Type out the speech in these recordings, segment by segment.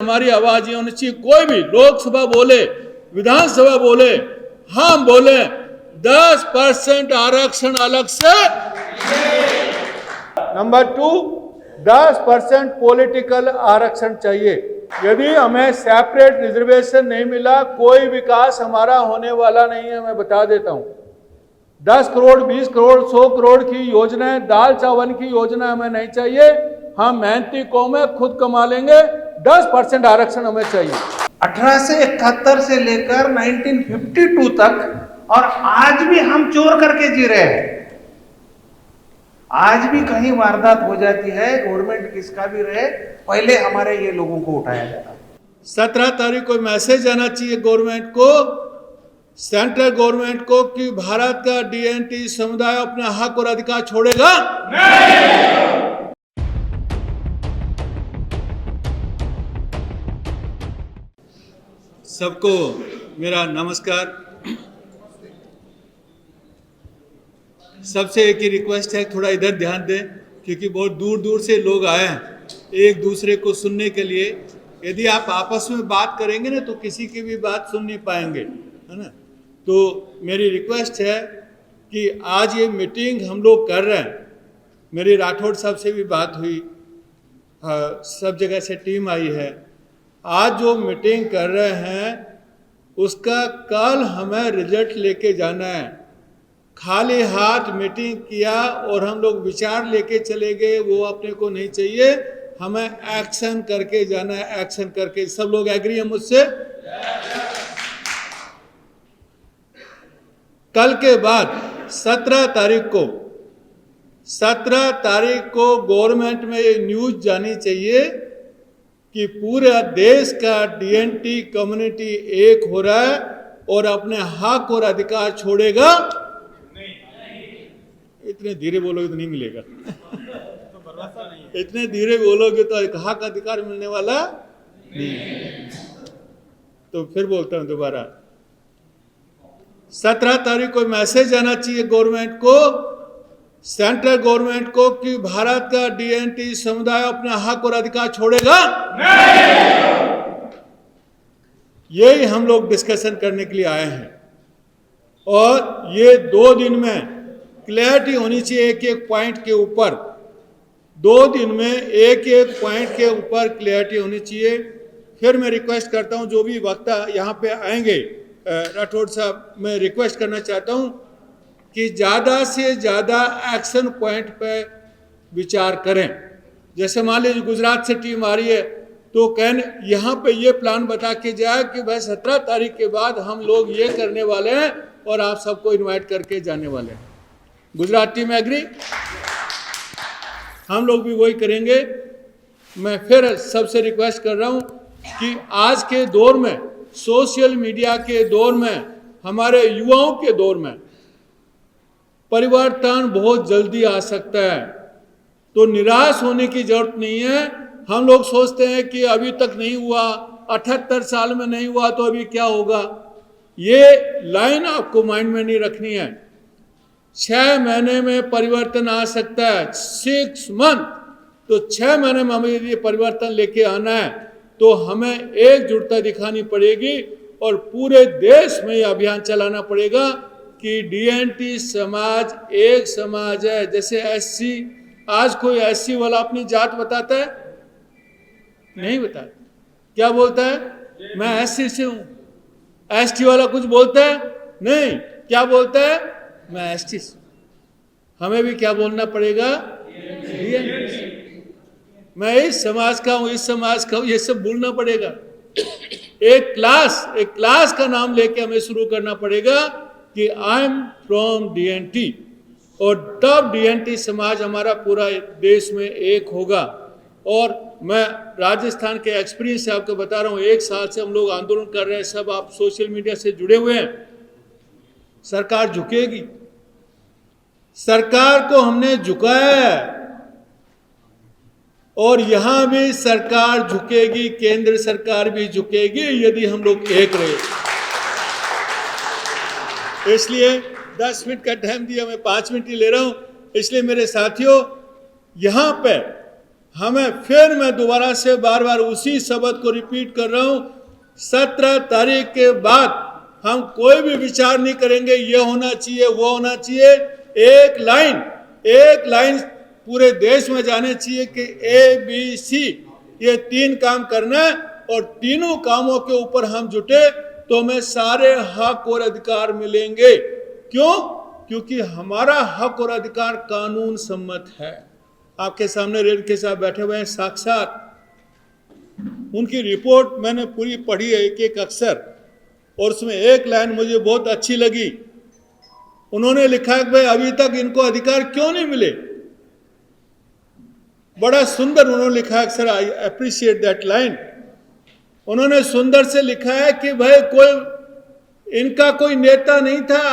हमारी आवाज ये होनी चाहिए। कोई भी लोकसभा बोले, विधानसभा बोले, हम बोले 10% आरक्षण अलग से। नंबर 2, 10% पॉलिटिकल आरक्षण चाहिए। यदि हमें सेपरेट रिजर्वेशन नहीं मिला, कोई विकास हमारा होने वाला नहीं है। मैं बता देता हूं, 10 करोड़, 20 करोड़, 100 करोड़ की योजनाएं, दाल चावल की योजना हमें नहीं चाहिए। हम मेहनती कौम है, खुद कमा लेंगे। 10% आरक्षण हमें चाहिए। 1871 से लेकर 1952 तक, और आज भी हम चोर करके जी रहे हैं। आज भी कहीं वारदात हो जाती है, गवर्नमेंट किसका भी रहे, पहले हमारे ये लोगों को उठाया जाता है। 17 तारीख को मैसेज आना चाहिए गवर्नमेंट को, सेंट्रल गवर्नमेंट को, कि भारत का डीएनटी समुदाय अपना हक और अधिकार छोड़ेगा नहीं। सबको मेरा नमस्कार। सबसे एक ही रिक्वेस्ट है, थोड़ा इधर ध्यान दें, क्योंकि बहुत दूर दूर से लोग आए हैं एक दूसरे को सुनने के लिए। यदि आप आपस में बात करेंगे ना, तो किसी की भी बात सुन नहीं पाएंगे, है ना। तो मेरी रिक्वेस्ट है कि आज ये मीटिंग हम लोग कर रहे हैं, मेरी राठौड़ साहब से भी बात हुई, सब जगह से टीम आई है। आज जो मीटिंग कर रहे हैं उसका कल हमें रिजल्ट लेके जाना है। खाली हाथ मीटिंग किया और हम लोग विचार लेके चले गए, वो अपने को नहीं चाहिए। हमें एक्शन करके जाना है, एक्शन करके। सब लोग एग्री है मुझसे? कल के बाद 17 तारीख को गवर्नमेंट में ये न्यूज जानी चाहिए कि पूरा देश का डीएनटी कम्युनिटी एक हो रहा है और अपने हक और अधिकार छोड़ेगा नहीं। इतने धीरे बोलोगे तो नहीं मिलेगा। इतने धीरे बोलोगे तो हक अधिकार मिलने वाला नहीं। तो फिर बोलता हूं दोबारा, 17 तारीख को मैसेज आना चाहिए गवर्नमेंट को, सेंट्रल गवर्नमेंट को, कि भारत का डीएनटी समुदाय अपना हक और अधिकार छोड़ेगा नहीं। यही हम लोग डिस्कशन करने के लिए आए हैं, और ये 2 दिन में क्लैरिटी होनी चाहिए। एक एक पॉइंट के ऊपर 2 दिन में एक एक पॉइंट के ऊपर क्लैरिटी होनी चाहिए। फिर मैं रिक्वेस्ट करता हूं, जो भी वक्ता यहाँ पे आएंगे, राठौड़ साहब, मैं रिक्वेस्ट करना चाहता हूं कि ज़्यादा से ज़्यादा एक्शन पॉइंट पे विचार करें। जैसे मान लीजिए गुजरात से टीम आ रही है, तो कहने यहाँ पे ये प्लान बता के जाए कि भाई 17 तारीख के बाद हम लोग ये करने वाले हैं और आप सबको इनवाइट करके जाने वाले हैं। Gujarat team agree? हम लोग भी वही करेंगे। मैं फिर सबसे रिक्वेस्ट कर रहा हूँ कि आज के दौर में, सोशल मीडिया के दौर में, हमारे युवाओं के दौर में परिवर्तन बहुत जल्दी आ सकता है। तो निराश होने की जरूरत नहीं है। हम लोग सोचते हैं कि अभी तक नहीं हुआ, 78 साल में नहीं हुआ तो अभी क्या होगा। ये लाइन आपको माइंड में नहीं रखनी है। 6 महीने में परिवर्तन आ सकता है, 6 मंथ। तो 6 महीने में हमें ये परिवर्तन लेके आना है, तो हमें एकजुटता दिखानी पड़ेगी और पूरे देश में ये अभियान चलाना पड़ेगा कि डीएनटी समाज एक समाज है। जैसे एससी, आज कोई एससी वाला अपनी जात बताता है? नहीं बताता। क्या बोलता है? मैं एससी से हूं। एसटी वाला कुछ बोलता है? नहीं। क्या बोलता है? मैं एसटी से। हमें भी क्या बोलना पड़ेगा? डीएनटी। मैं इस समाज का हूं, इस समाज का हूं, ये सब बोलना पड़ेगा। एक क्लास का नाम लेके हमें शुरू करना पड़ेगा कि आई एम फ्रॉम डीएनटी, और तब डीएनटी समाज हमारा पूरा देश में एक होगा। और मैं राजस्थान के एक्सपीरियंस से आपको बता रहा हूँ, 1 साल से हम लोग आंदोलन कर रहे हैं, सब आप सोशल मीडिया से जुड़े हुए हैं। सरकार झुकेगी, सरकार को हमने झुकाया है, और यहां भी सरकार झुकेगी, केंद्र सरकार भी झुकेगी यदि हम लोग एक रहे। इसलिए 10 मिनट का टाइम दिया, मैं 5 मिनट ही ले रहा हूं। इसलिए मेरे साथियों, यहां पे फिर मैं दोबारा से बार बार उसी शब्द को रिपीट कर रहा हूं, 17 तारीख के बाद हम कोई भी विचार नहीं करेंगे ये होना चाहिए वो होना चाहिए। एक लाइन पूरे देश में जाने चाहिए कि ABC ये 3 काम करना है, और तीनों कामों के ऊपर हम जुटे तो हमें सारे हक और अधिकार मिलेंगे। क्यों? क्योंकि हमारा हक और अधिकार कानून सम्मत है। आपके सामने रेणुके साहब बैठे हुए हैं, साक्षात उनकी रिपोर्ट मैंने पूरी पढ़ी है एक एक अक्षर, और उसमें एक लाइन मुझे बहुत अच्छी लगी। उन्होंने लिखा है कि भाई अभी तक इनको अधिकार क्यों नहीं मिले। बड़ा सुंदर उन्होंने लिखा है, sir I appreciate that line. उन्होंने सुंदर से लिखा है कि भाई इनका कोई नेता नहीं था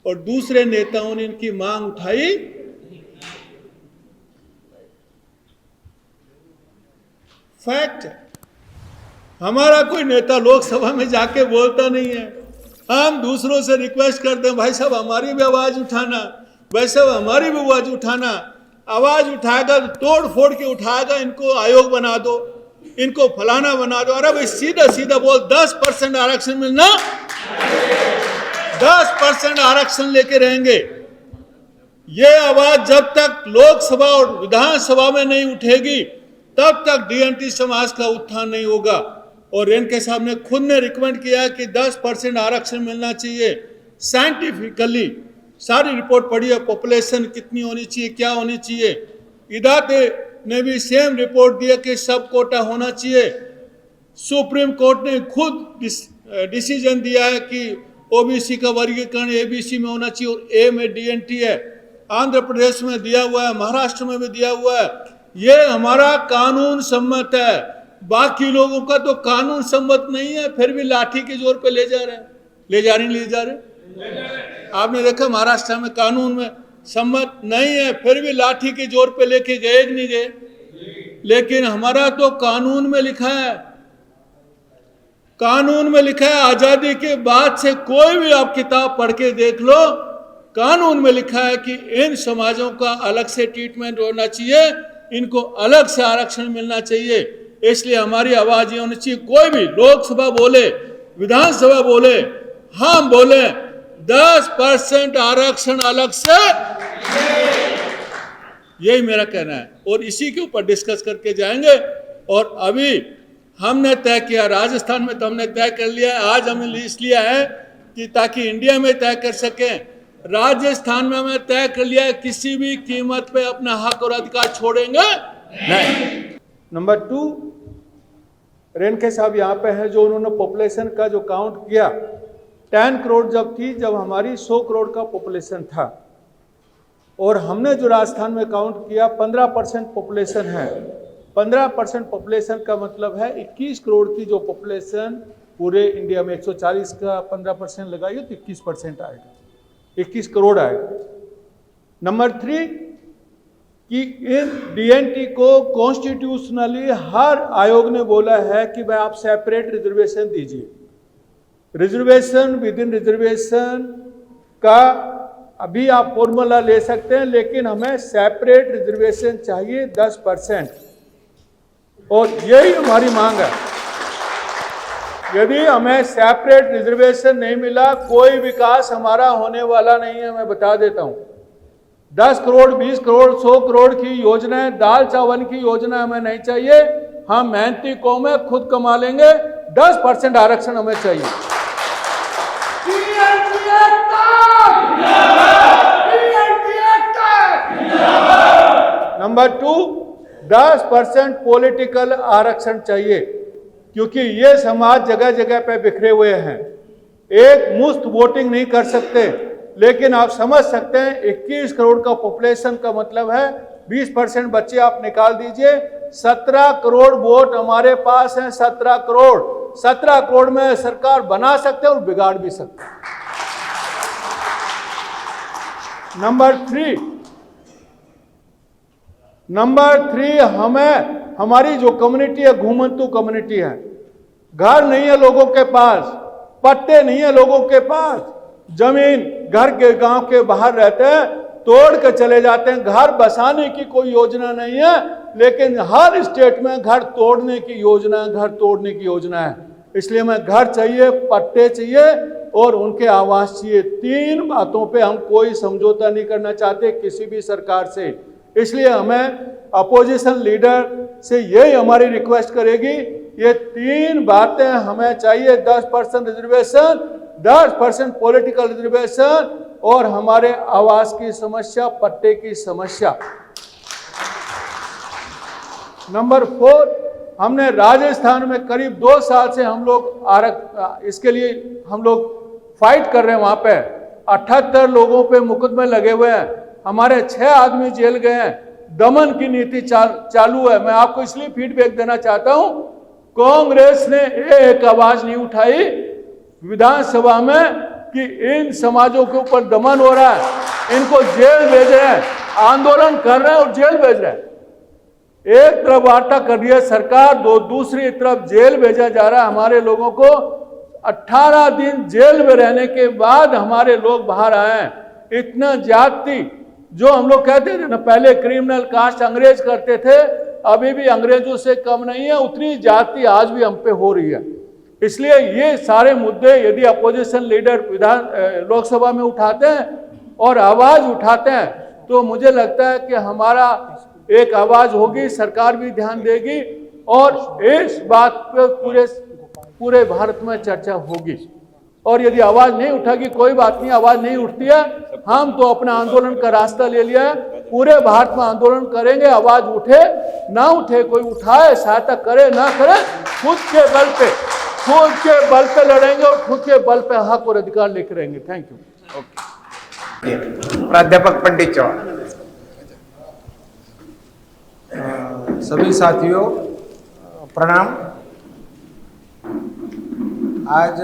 और दूसरे नेताओं ने इनकी मांग उठाई। फैक्ट है, हमारा कोई नेता लोकसभा में जाके बोलता नहीं है। हम दूसरों से रिक्वेस्ट करते हैं, भाई साहब हमारी भी आवाज उठाना, भाई साहब हमारी भी आवाज उठाना। आवाज उठाएगा तो तोड़ फोड़ के उठाएगा, इनको आयोग बना दो, इनको फलाना बना दो। अरे भाई सीधा सीधा बोल, 10% आरक्षण मिलना, 10% आरक्षण लेके रहेंगे। ये आवाज जब तक लोकसभा और विधानसभा में नहीं उठेगी तब तक DNT समाज का उत्थान नहीं होगा। और रेणुके साहब ने खुद ने रिकमेंड किया कि 10% आरक्षण मिलना चाहिए। साइंटिफिकली सारी रिपोर्ट पढ़ी है, पॉपुलेशन कितनी होनी चाहिए, क्या होनी चाहिए। इदाते ने भी सेम रिपोर्ट दिया कि सब कोटा होना चाहिए। सुप्रीम कोर्ट ने खुद डिसीजन दिया है कि OBC का वर्गीकरण ABC में होना चाहिए और A में DNT है। आंध्र प्रदेश में दिया हुआ है, महाराष्ट्र में भी दिया हुआ है। ये हमारा कानून सम्मत है। बाकी लोगों का तो कानून सम्मत नहीं है, फिर भी लाठी के जोर पे ले जा रहे हैं, ले जा रहे। आपने देखा महाराष्ट्र में कानून में सम्मत नहीं है, फिर भी लाठी के जोर पे लेके गए कि नहीं गए। लेकिन हमारा तो कानून में लिखा है, कानून में लिखा है। आजादी के बाद से कोई भी आप किताब पढ़ के देख लो, कानून में लिखा है कि इन समाजों का अलग से ट्रीटमेंट होना चाहिए, इनको अलग से आरक्षण मिलना चाहिए। इसलिए हमारी आवाज ये होनी चाहिए, कोई भी लोकसभा बोले, विधानसभा बोले, हम बोले 10% आरक्षण अलग से, यही मेरा कहना है। और इसी के ऊपर डिस्कस करके जाएंगे। और अभी हमने तय किया, राजस्थान में तो हमने तय कर लिया है, आज हमने लिस्ट लिया है कि ताकि इंडिया में तय कर सकें। राजस्थान में हमें तय कर लिया है, किसी भी कीमत पे अपना हक और अधिकार छोड़ेंगे नहीं। नंबर 2, रेणुके साहब यहाँ पे है, जो उन्होंने पॉपुलेशन का जो काउंट किया, 10 करोड़ जब थी, जब हमारी 100 करोड़ का पॉपुलेशन था, और हमने जो राजस्थान में काउंट किया 15% पॉपुलेशन है। 15% पॉपुलेशन का मतलब है 21 करोड़ की जो पॉपुलेशन पूरे इंडिया में, 140 का 15% लगाइए तो 21% आएगा, 21 करोड़ आएगा। नंबर 3 कि इन DNT को कॉन्स्टिट्यूशनली हर आयोग ने बोला है कि भाई आप सेपरेट रिजर्वेशन दीजिए। रिजर्वेशन विद इन रिजर्वेशन का अभी आप फॉर्मूला ले सकते हैं, लेकिन हमें सेपरेट रिजर्वेशन चाहिए 10%, और यही हमारी मांग है। यदि हमें सेपरेट रिजर्वेशन नहीं मिला, कोई विकास हमारा होने वाला नहीं है, मैं बता देता हूं। 10 करोड़ 20 करोड़ 100 करोड़ की योजनाएं, दाल चावल की योजना हमें नहीं चाहिए। हम मेहनती कौम है, खुद कमा लेंगे। 10% आरक्षण हमें चाहिए। नंबर 2, 10% पॉलिटिकल आरक्षण चाहिए, क्योंकि ये समाज जगह जगह पे बिखरे हुए हैं। एक मुफ्त वोटिंग नहीं कर सकते, लेकिन आप समझ सकते हैं 21 करोड़ का पॉपुलेशन का मतलब है 20% बच्चे आप निकाल दीजिए, 17 करोड़ वोट हमारे पास हैं। 17 करोड़ में सरकार बना सकते हैं और बिगाड़ भी सकते हैं। नंबर 3 हमें, हमारी जो कम्युनिटी है घुमंतू कम्युनिटी है, घर नहीं है लोगों के पास, पट्टे नहीं है लोगों के पास, जमीन घर के गांव के बाहर रहते हैं, तोड़ के चले जाते हैं, घर बसाने की कोई योजना नहीं है। लेकिन हर स्टेट में घर तोड़ने की योजना है। इसलिए मैं घर चाहिए, पट्टे चाहिए और उनके आवास चाहिए। 3 बातों पे हम कोई समझौता नहीं करना चाहते किसी भी सरकार से। इसलिए हमें अपोजिशन लीडर से यही हमारी रिक्वेस्ट करेगी, ये 3 बातें हमें चाहिए। 10% रिजर्वेशन, 10% पॉलिटिकल रिजर्वेशन और हमारे आवास की समस्या, पट्टे की समस्या। नंबर 4, हमने राजस्थान में करीब 2 साल से हम लोग इसके लिए हम लोग फाइट कर रहे हैं। वहां पे 78 लोगों पे मुकदमे लगे हुए हैं, हमारे 6 आदमी जेल गए हैं, दमन की नीति चालू है। मैं आपको इसलिए फीडबैक देना चाहता हूं, कांग्रेस ने एक आवाज नहीं उठाई विधानसभा में कि इन समाजों के ऊपर दमन हो रहा है, इनको जेल भेज रहे हैं, आंदोलन कर रहे हैं और जेल भेज रहे हैं। एक तरफ वार्ता कर रही है सरकार, दूसरी तरफ जेल भेजा जा रहा है हमारे लोगों को। 18 दिन जेल में रहने के बाद हमारे लोग बाहर आए हैं। इतना जाति जो हम लोग कहते थे ना, पहले क्रिमिनल कास्ट अंग्रेज करते थे, अभी भी अंग्रेजों से कम नहीं है, उतनी जाति आज भी हम पे हो रही है। इसलिए ये सारे मुद्दे यदि अपोजिशन लीडर लोकसभा में उठाते हैं और आवाज उठाते हैं तो मुझे लगता है कि हमारा एक आवाज होगी, सरकार भी ध्यान देगी और इस बात पर पूरे भारत में चर्चा होगी। और यदि आवाज नहीं उठेगी, कोई बात नहीं, आवाज नहीं उठती है, हम तो अपना आंदोलन का रास्ता ले लिया है, पूरे भारत में आंदोलन करेंगे। आवाज उठे ना उठे, कोई उठाए, सहायता करे ना करे, खुद के बल पे लड़ेंगे और खुद के बल पे हक और अधिकार लेकर रहेंगे। Thank you. प्राध्यापक पंडित चौहान। सभी साथियों प्रणाम। आज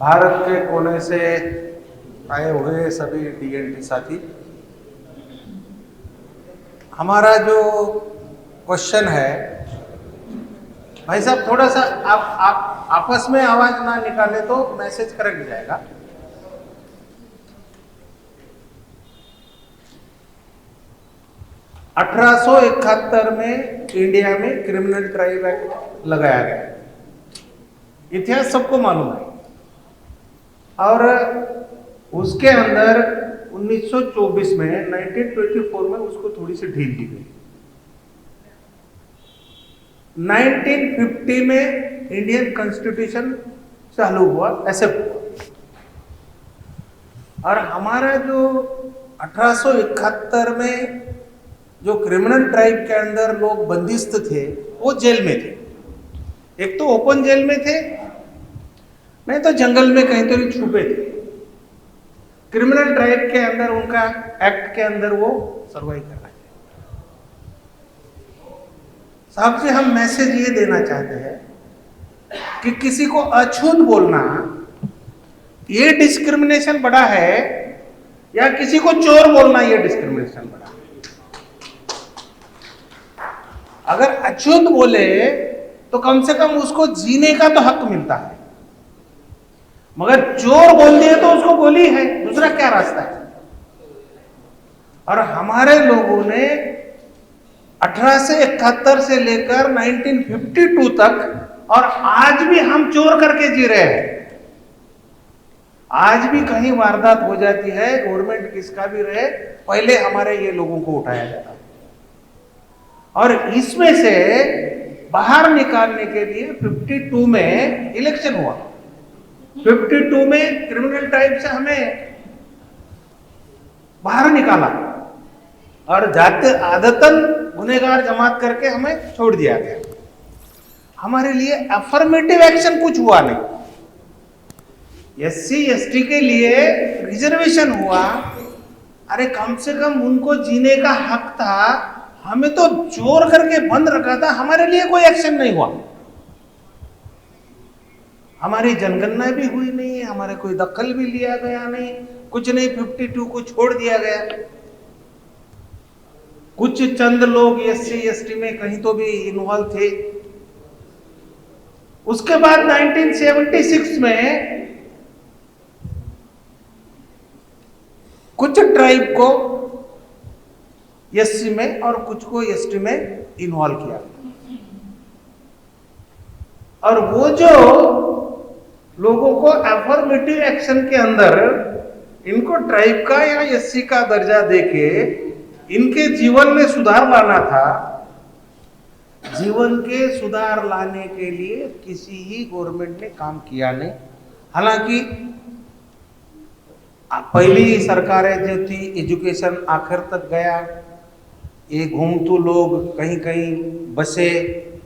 भारत के कोने से आए हुए सभी डीएनटी साथी, हमारा जो क्वेश्चन है, भाई साहब थोड़ा सा आप आपस में आवाज ना निकाले तो मैसेज करेक्ट जाएगा। (1871) में इंडिया में क्रिमिनल ट्राइब एक्ट लगाया गया, इतिहास सबको मालूम है। और उसके अंदर 1924 में 1924 में उसको थोड़ी सी ढील दी गई। 1950 में इंडियन कॉन्स्टिट्यूशन चालू हुआ, एक्सेप्ट हुआ। और हमारा जो 1871 में जो क्रिमिनल ट्राइब के अंदर लोग बंदिस्त थे, वो जेल में थे। एक तो ओपन जेल में थे, नहीं तो जंगल में कहीं तो भी छुपे थे। क्रिमिनल ट्राइब के अंदर उनका एक्ट के अंदर वो सर्वाइव कर रहे थे। साहब से हम मैसेज ये देना चाहते हैं कि किसी को अछूत बोलना ये डिस्क्रिमिनेशन बड़ा है, या किसी को चोर बोलना ये डिस्क्रिमिनेशन बड़ा है। अगर अछूत बोले तो कम से कम उसको जीने का तो हक मिलता है, मगर चोर बोल दिए तो उसको गोली है, दूसरा क्या रास्ता है। और हमारे लोगों ने 1871 से लेकर 1952 तक, और आज भी हम चोर करके जी रहे हैं। आज भी कहीं वारदात हो जाती है, गवर्नमेंट किसका भी रहे, पहले हमारे ये लोगों को उठाया जाता है। और इसमें से बाहर निकालने के लिए 52 में इलेक्शन हुआ। 52 में क्रिमिनल टाइप से हमें बाहर निकाला और जाते आदतन गुनहगार जमात करके हमें छोड़ दिया गया। हमारे लिए अफर्मेटिव एक्शन कुछ हुआ नहीं। एससी एसटी के लिए रिजर्वेशन हुआ, अरे कम से कम उनको जीने का हक था, हमें तो चोर करके बंद रखा था, हमारे लिए कोई एक्शन नहीं हुआ। हमारी जनगणना भी हुई नहीं, हमारे कोई दखल भी लिया गया नहीं, कुछ नहीं। 52 को छोड़ दिया गया। कुछ चंद लोग एससी एसटी में कहीं तो भी इन्वॉल्व थे। उसके बाद 1976 में कुछ ट्राइब को एससी में और कुछ को एसटी में इन्वॉल्व किया। और वो जो लोगों को अफर्मेटिव एक्शन के अंदर इनको ट्राइब का या एससी का दर्जा देके इनके जीवन में सुधार लाना था, जीवन के सुधार लाने के लिए किसी ही गवर्नमेंट ने काम किया नहीं। हालांकि पहली सरकारें जो थी एजुकेशन आखिर तक गया, ये घूमतू लोग कहीं कहीं बसे,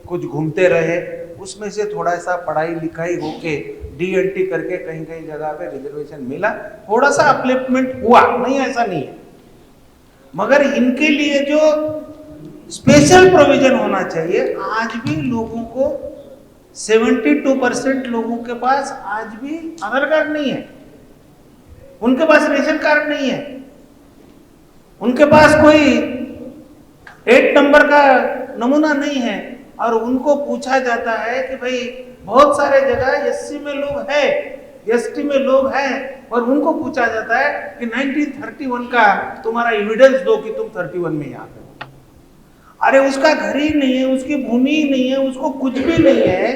कुछ घूमते रहे, उसमें से थोड़ा सा पढ़ाई लिखाई होके डीएनटी करके कहीं कहीं जगह पे रिजर्वेशन मिला, थोड़ा सा अपलिफ्टमेंट हुआ, नहीं ऐसा नहीं है। मगर इनके लिए जो स्पेशल प्रोविजन होना चाहिए, आज भी लोगों को 72% लोगों के पास आज भी आधार कार्ड नहीं है, उनके पास रेशन कार्ड नहीं है, उनके पास कोई 8 नंबर का नमूना नहीं है। और उनको पूछा जाता है कि भाई बहुत सारे जगह एससी में लोग हैं, एसटी में लोग हैं, और उनको पूछा जाता है कि 1931 का तुम्हारा एविडेंस दो कि तुम 31 में यहाँ पे। अरे उसका घर ही नहीं है, उसकी भूमि ही नहीं है, उसको कुछ भी नहीं है,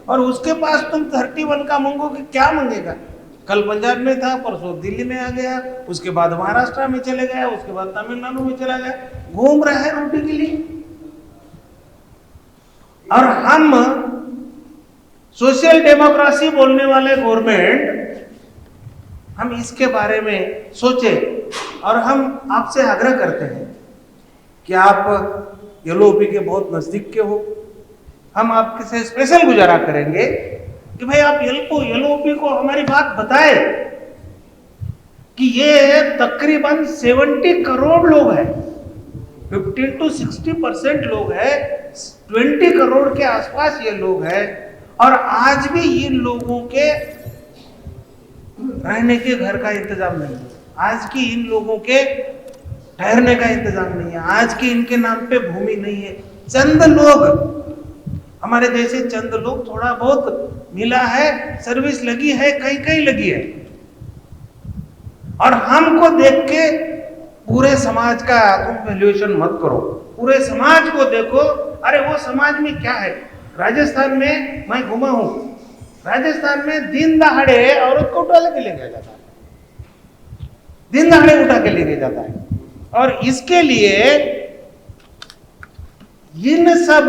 और उसके पास तुम 31 का मांगोगे, क्या मांगेगा? कल पंजाब में था, परसों दिल्ली में आ गया, उसके बाद महाराष्ट्र में चले गया, उसके बाद तमिलनाडु में चला गया, घूम रहा है रोटी के लिए। और हम सोशल डेमोक्रेसी बोलने वाले गवर्नमेंट, हम इसके बारे में सोचे और हम आपसे आग्रह करते हैं कि आप एलओपी के बहुत नजदीक के हो, हम आपके से स्पेशल गुजारा करेंगे कि भाई आप एलओपी को हमारी बात बताए कि ये तकरीबन 70 करोड़ लोग हैं, 15 to 60% लोग हैं, 20 करोड़ के आसपास ये लोग हैं, और आज भी इन लोगों के रहने के घर का इंतजाम नहीं है, आज की इन लोगों के ठहरने का इंतजाम नहीं है, आज की इनके नाम पे भूमि नहीं है। चंद लोग, हमारे जैसे चंद लोग, थोड़ा बहुत मिला है, सर्विस लगी है, कहीं कहीं लगी है, और हमको देख के पूरे समाज का तुम वैल्यूएशन मत करो, पूरे समाज को देखो। अरे वो समाज में क्या है? राजस्थान में मैं घुमा हूं, राजस्थान में दिन दहाड़े औरत को उठा के ले गया जाता है, दिन दहाड़े उठा के ले गया जाता है। और इसके लिए इन सब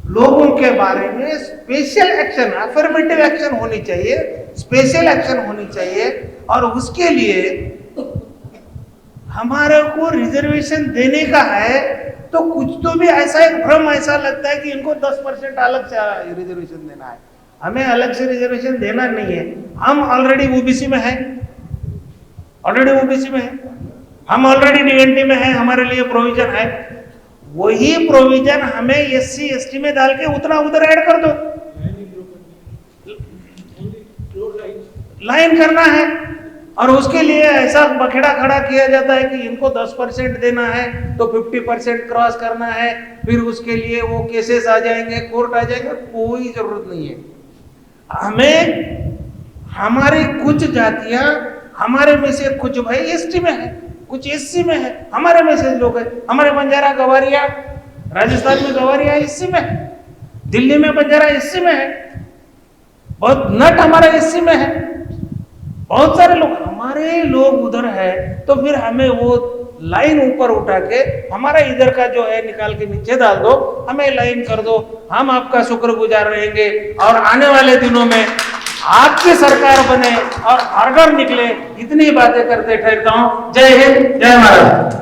लोगों के बारे में स्पेशल एक्शन, अफर्मेटिव एक्शन होनी चाहिए, स्पेशल एक्शन होनी चाहिए। और उसके लिए हमारे को रिजर्वेशन देने का है तो कुछ तो भी ऐसा एक भ्रम ऐसा लगता है कि इनको 10% अलग से रिजर्वेशन देना है। हमें अलग से रिजर्वेशन देना नहीं है, हम ऑलरेडी ओबीसी में हैं, ऑलरेडी ओबीसी में है, हम ऑलरेडी डीएनटी में हैं, हमारे लिए प्रोविजन है। वही प्रोविजन हमें एससी एसटी में डाल के उतना उधर ऐड कर दो, लाइन करना है। और उसके लिए ऐसा बखेड़ा खड़ा किया जाता है कि इनको 10% देना है तो 50% क्रॉस करना है, फिर उसके लिए वो केसेस आ जाएंगे, कोर्ट आ जाएंगे। कोई जरूरत नहीं है। हमें हमारी कुछ जातियां, हमारे में से कुछ भाई एसटी में है, कुछ एससी में है, हमारे में से लोग है, हमारे बंजारा गवारिया, राजस्थान में गवारिया एससी में है, दिल्ली में बंजारा एससी में है, बहुत नट हमारा एससी में है, बहुत सारे लोग हमारे लोग उधर है। तो फिर हमें वो लाइन ऊपर उठा के हमारा इधर का जो है निकाल के नीचे डाल दो, हमें लाइन कर दो, हम आपका शुक्रगुजार रहेंगे। और आने वाले दिनों में आपकी सरकार बने और ऑर्डर निकले, इतनी बातें करते ठहरता हूं। जय हिंद, जय महाराज।